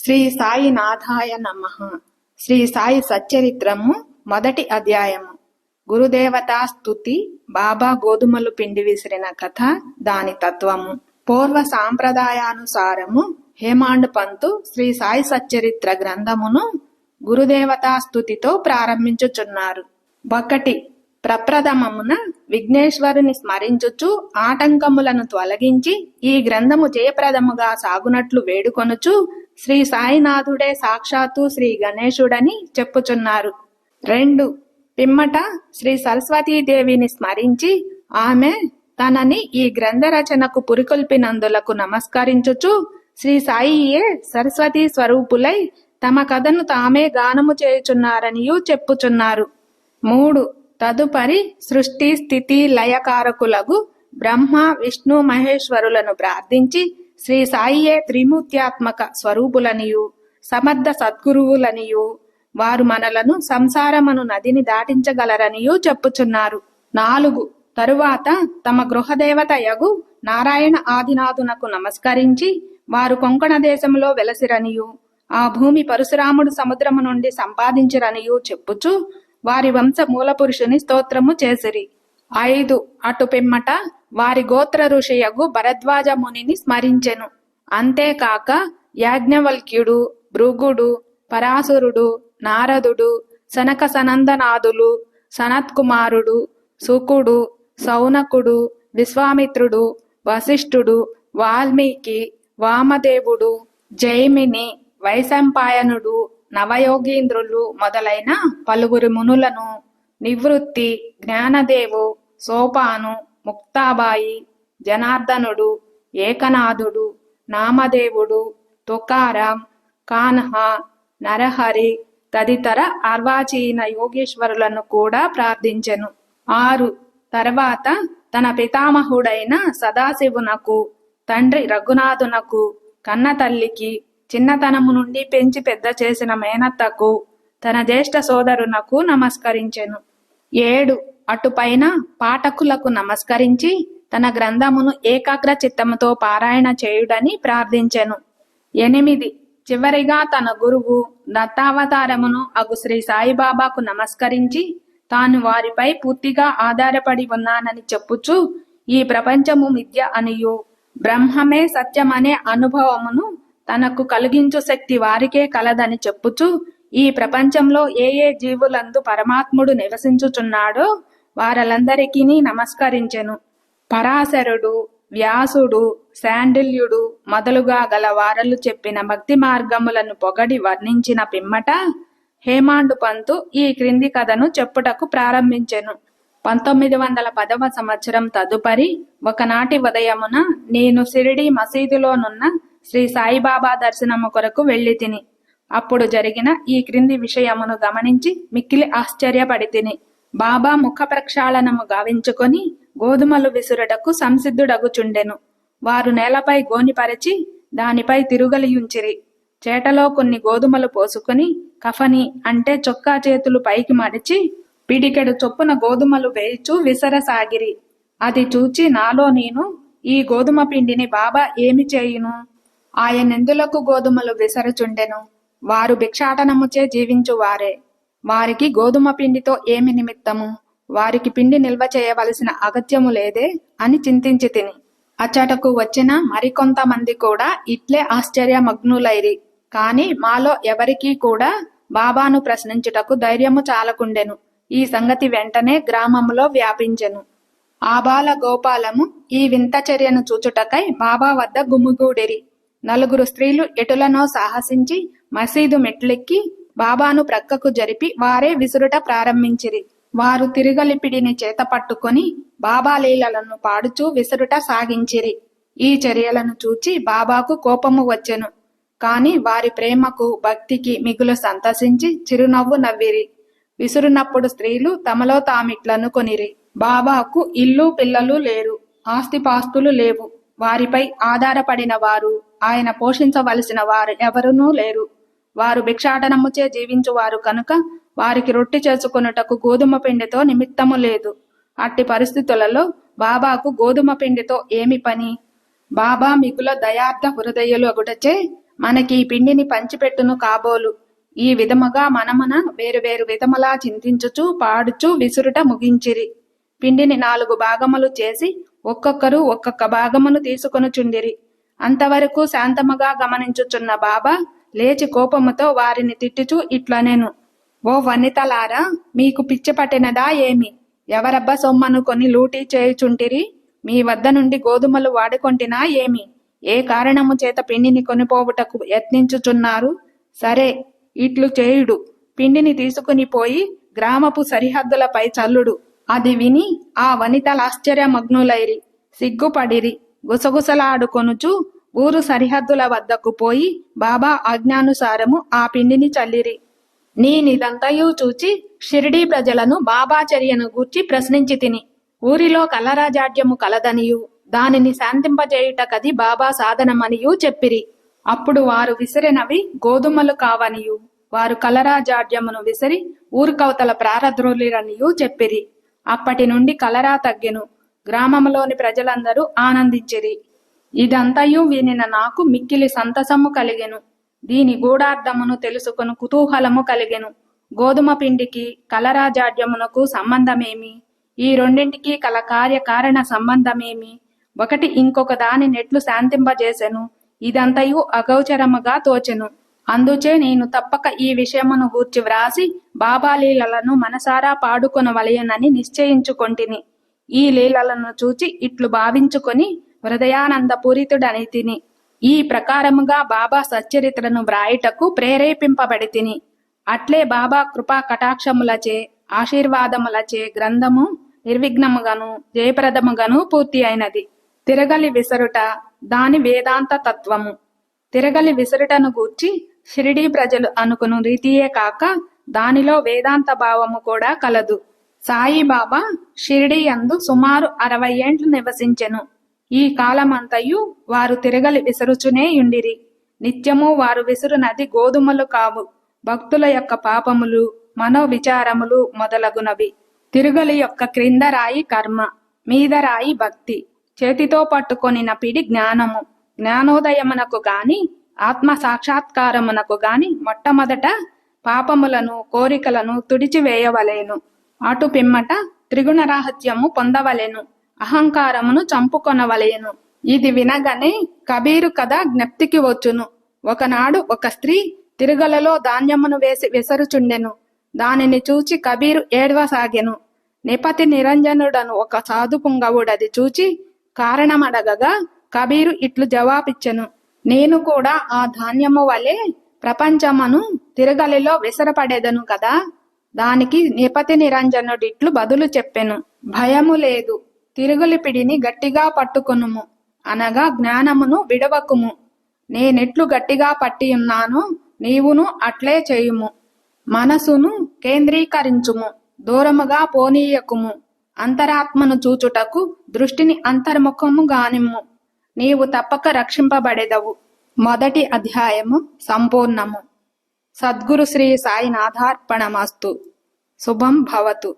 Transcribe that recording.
శ్రీ సాయినాథాయ నమః. శ్రీ సాయి సచ్చరిత్రము మొదటి అధ్యాయము. గురుదేవతా స్తుతి. బాబా గోధుమలు పిండి విసిరిన కథ, దాని తత్వము. పూర్వ సాంప్రదాయానుసారము హేమాండ్ పంతు శ్రీ సాయి సచ్చరిత్ర గ్రంథమును గురుదేవతా స్తుతితో ప్రారంభించుచున్నారు. 1. ప్రప్రథమమున విఘ్నేశ్వరుని స్మరించుచు ఆటంకములను తొలగించి ఈ గ్రంథము జయప్రదముగా సాగునట్లు వేడుకొనుచు శ్రీ సాయినాథుడే సాక్షాత్తు శ్రీ గణేశుడని చెప్పుచున్నారు. 2. పిమ్మట శ్రీ సరస్వతీదేవిని స్మరించి ఆమె తనని ఈ గ్రంథ రచనకు పురికొల్పినందులకు నమస్కరించుచు శ్రీ సాయియే సరస్వతీ స్వరూపులై తమ కథను తామే గానము చేయుచున్నారనియూ చెప్పుచున్నారు. 3. తదుపరి సృష్టి స్థితి లయకారకులకు బ్రహ్మ విష్ణు మహేశ్వరులను ప్రార్థించి శ్రీ సాయియే త్రిమూర్త్యాత్మక స్వరూపులనియు సమర్థ సద్గురువులనియు వారు మనలను సంసారమను నదిని దాటించగలరనియూ చెప్పుచున్నారు. 4. తరువాత తమ గృహదేవత యగు నారాయణ ఆదినాథునకు నమస్కరించి వారు కొంకణ దేశంలో వెలసిరనియు ఆ భూమి పరశురాముడు సముద్రము నుండి సంపాదించిరనియూ చెప్పుచు వారి వంశ మూలపురుషుని స్తోత్రము చేసిరి. 5. అటు పిమ్మట వారి గోత్ర ఋషియగు భరద్వాజ మునిని స్మరించెను. అంతేకాక యాజ్ఞవల్క్యుడు, భృగుడు, పరాశరుడు, నారదుడు, సనక సనందనాథులు, సనత్కుమారుడు, సుకుడు, సౌనకుడు, విశ్వామిత్రుడు, వశిష్ఠుడు, వాల్మీకి, వామదేవుడు, జైమిని, వైశంపాయనుడు, నవయోగీంద్రులు మొదలైన పలువురు మునులను, నివృత్తి, జ్ఞానదేవు, సోపాను, ముక్తాబాయి, జనార్దనుడు, ఏకనాథుడు, నామదేవుడు, తుకారాం, కాన్హా, నరహరి తదితర అర్వాచీన యోగేశ్వరులను కూడా ప్రార్థించెను. 6. తర్వాత తన పితామహుడైన సదాశివునకు, తండ్రి రఘునాథునకు, కన్న తల్లికి, చిన్నతనము నుండి పెంచి పెద్ద చేసిన మేనత్తకు, తన జ్యేష్ఠ సోదరునకు నమస్కరించెను. 7. అటుపైన పాఠకులకు నమస్కరించి తన గ్రంథమును ఏకాగ్ర చిత్తముతో పారాయణ చేయుడని ప్రార్థించెను. 8. చివరిగా తన గురువు దత్తావతారమును అగు శ్రీ సాయిబాబాకు నమస్కరించి తాను వారిపై పూర్తిగా ఆధారపడి ఉన్నానని చెప్పుచు ఈ ప్రపంచము మిథ్య అనియు బ్రహ్మమే సత్యమనే అనుభవమును తనకు కలిగించు శక్తి వారికే కలదని చెప్పుచు ఈ ప్రపంచంలో ఏ ఏ జీవులందు పరమాత్ముడు నివసించుచున్నాడో వారలందరికీ నమస్కరించెను. పరాశరుడు, వ్యాసుడు, శాండిల్యుడు మొదలుగా గల వారలు చెప్పిన భక్తి మార్గములను పొగడి వర్ణించిన పిమ్మట హేమాండు పంతు ఈ క్రింది కథను చెప్పుటకు ప్రారంభించెను. 1910వ సంవత్సరం తదుపరి ఒకనాటి ఉదయమున నేను షిరిడీ మసీదులోనున్న శ్రీ సాయిబాబా దర్శనము కొరకు వెళ్ళితిని. అప్పుడు జరిగిన ఈ క్రింది విషయమును గమనించి మిక్కిలి ఆశ్చర్యపడితిని. బాబా ముఖ ప్రక్షాళనము గావించుకొని గోధుమలు విసురుటకు సంసిద్ధుడగుచుండెను. వారు నేలపై గోనిపరచి దానిపై తిరుగలియుంచిరి. చేటలో కొన్ని గోధుమలు పోసుకుని కఫని అంటే చొక్కా చేతులు పైకి మడిచి పిడికెడు చొప్పున గోధుమలు వేయిచూ విసరసాగిరి. అది చూచి నాలో నేను, ఈ గోధుమ పిండిని బాబా ఏమి చేయును? ఆయనెందులకు గోధుమలు విసరచుండెను? వారు భిక్షాటనముచే జీవించువారే. వారికి గోధుమ పిండితో ఏమి నిమిత్తము? వారికి పిండి నిల్వ చేయవలసిన అగత్యము లేదే అని చింతించి తిని. అచ్చటకు వచ్చిన మరికొంతమంది కూడా ఇట్లే ఆశ్చర్యమగ్నులైరి. కాని మాలో ఎవరికీ కూడా బాబాను ప్రశ్నించుటకు ధైర్యము చాలకుండెను. ఈ సంగతి వెంటనే గ్రామములో వ్యాపించెను. ఆబాల గోపాలము ఈ వింత చర్యను చూచుటకై బాబా వద్ద గుమిగూడిరి. 4 స్త్రీలు ఎటులనో సాహసించి మసీదు మెట్లెక్కి బాబాను ప్రక్కకు జరిపి వారే విసురుట ప్రారంభించిరి. వారు తిరుగలిపిడిని చేత పట్టుకొని బాబా లీలలను పాడుచూ విసురుట సాగించిరి. ఈ చర్యలను చూచి బాబాకు కోపము వచ్చెను. కాని వారి ప్రేమకు భక్తికి మిగులు సంతసించి చిరునవ్వు నవ్విరి. విసురునప్పుడు స్త్రీలు తమలో తామిట్లను కొనిరి. బాబాకు ఇల్లు పిల్లలు లేరు, ఆస్తిపాస్తులు లేవు. వారిపై ఆధారపడిన వారు, ఆయన పోషించవలసిన వారు ఎవరునూ లేరు. వారు భిక్షాటనముచే జీవించువారు కనుక వారికి రొట్టె చేసుకొనుటకు గోధుమ పిండితో నిమిత్తము లేదు. అట్టి పరిస్థితులలో బాబాకు గోధుమ పిండితో ఏమి పని? బాబా మిగుల దయార్థ హృదయులు అగుటచే మనకి ఈ పిండిని పంచిపెట్టును కాబోలు. ఈ విధముగా మనమున వేరు విధములా చింతించుచు పాడుచు విసురుట ముగించిరి. పిండిని 4 భాగములు చేసి ఒక్కొక్కరు ఒక్కొక్క భాగమును తీసుకొనుచుండిరి. అంతవరకు శాంతముగా గమనించుచున్న బాబా లేచి కోపముతో వారిని తిట్టుచూ ఇట్లనెను, ఓ వనితలారా, మీకు పిచ్చి పట్టినదా ఏమి? ఎవరబ్బ సొమ్మనుకొని లూటీ చేయుచుంటిరి? మీ వద్ద నుండి గోధుమలు వాడుకొంటినా ఏమి? ఏ కారణము చేత పిండిని కొనిపోవుటకు యత్నించుచున్నారు? సరే, ఇట్లు చేయుడు, పిండిని తీసుకుని పోయి గ్రామపు సరిహద్దులపై చల్లుడు. అది విని ఆ వనితలాశ్చర్యమగ్నులైరి, సిగ్గుపడిరి. గుసగుసలాడుకొనుచు ఊరు సరిహద్దుల వద్దకు పోయి బాబా ఆజ్ఞానుసారము ఆ పిండిని చల్లిరి. నేనిదంతయు చూచి షిరిడీ ప్రజలను బాబా చర్యను గూర్చి ప్రశ్నించి తిని, ఊరిలో కలరాజాడ్యము కలదనియు దానిని శాంతింపజేయుటకది బాబా సాధనమనియూ చెప్పిరి. అప్పుడు వారు విసిరినవి గోధుమలు కావనియు వారు కలరాజాడ్యమును విసిరి ఊరికవతల ప్రారద్రోలిరనియూ చెప్పిరి. అప్పటి నుండి కలరా తగ్గెను. గ్రామములోని ప్రజలందరూ ఆనందించిరి. ఇదంతయు వినిన నాకు మిక్కిలి సంతసము కలిగెను. దీని గూఢార్థమును తెలుసుకుని కుతూహలము కలిగెను. గోధుమ పిండికి కలరాజాడ్యమునకు సంబంధమేమి? ఈ రెండింటికి కల కార్యకారణ సంబంధమేమి? ఒకటి ఇంకొక దాని నెట్లు శాంతింపజేసెను. ఇదంతయు అగోచరముగా తోచెను. అందుచే నేను తప్పక ఈ విషయమును గూర్చి వ్రాసి బాబా లీలలను మనసారా పాడుకొనవలెనని నిశ్చయించుకొంటిని. ఈ లీలలను చూచి ఇట్లు భావించుకొని హృదయానందపూరితుడని తిని. ఈ ప్రకారముగా బాబా సచ్చరిత్రను వ్రాయుటకు ప్రేరేపింపబడి తిని. అట్లే బాబా కృపా కటాక్షములచే ఆశీర్వాదములచే గ్రంథము నిర్విఘ్నముగాను జయప్రదముగాను పూర్తి అయినది. తిరగలి విసరుట దాని వేదాంత తత్వము. తిరగలి విసరుటను గూర్చి షిరిడీ ప్రజలు అనుకును రీతియే కాక దానిలో వేదాంత భావము కూడా కలదు. సాయిబాబా షిరిడీ యందు సుమారు 60 ఏండ్లు నివసించెను. ఈ కాలమంతయు వారు తిరగలి విసరుచునే యుండిరి. నిత్యము వారు విసురునది గోధుమలు కావు, భక్తుల యొక్క పాపములు, మనోవిచారములు మొదలగునవి. తిరుగలి యొక్క క్రింద రాయి కర్మ, మీద రాయి భక్తి. చేతితో పట్టుకొనిన పిడి జ్ఞానము. జ్ఞానోదయమునకు గాని ఆత్మ సాక్షాత్కారమునకు గాని మొట్టమొదట పాపములను కోరికలను తుడిచివేయవలెను. అటు పిమ్మట త్రిగుణ రాహిత్యము పొందవలెను. అహంకారమును చంపుకొనవలెను. ఇది వినగానే కబీరు కథ జ్ఞప్తికి వచ్చును. ఒకనాడు ఒక స్త్రీ తిరుగలలో ధాన్యమును వేసి విసరుచుండెను. దానిని చూచి కబీరు ఏడ్వసాగెను. నిపతి నిరంజనుడను ఒక సాధు పుంగవుడది చూచి కారణమడగగా కబీరు ఇట్లు జవాబిచ్చెను, నేను కూడా ఆ ధాన్యము వలె ప్రపంచమును తిరగలిలో విసరపడేదను కదా. దానికి నిపతి నిరంజనుడిట్లు బదులు చెప్పెను, భయము లేదు, తిరుగులి పిడిని గట్టిగా పట్టుకొనుము, అనగా జ్ఞానమును విడవకుము. నేనెట్లు గట్టిగా పట్టియున్నానో నీవును అట్లే చేయుము. మనసును కేంద్రీకరించుము, దూరముగా పోనీయకుము. అంతరాత్మను చూచుటకు దృష్టిని అంతర్ముఖము గానిమ్ము. నీవు తప్పక రక్షింపబడెదవు. మొదటి అధ్యాయము సంపూర్ణము. సద్గురు శ్రీ సాయినాథార్పణమస్తు. శుభం భవతు.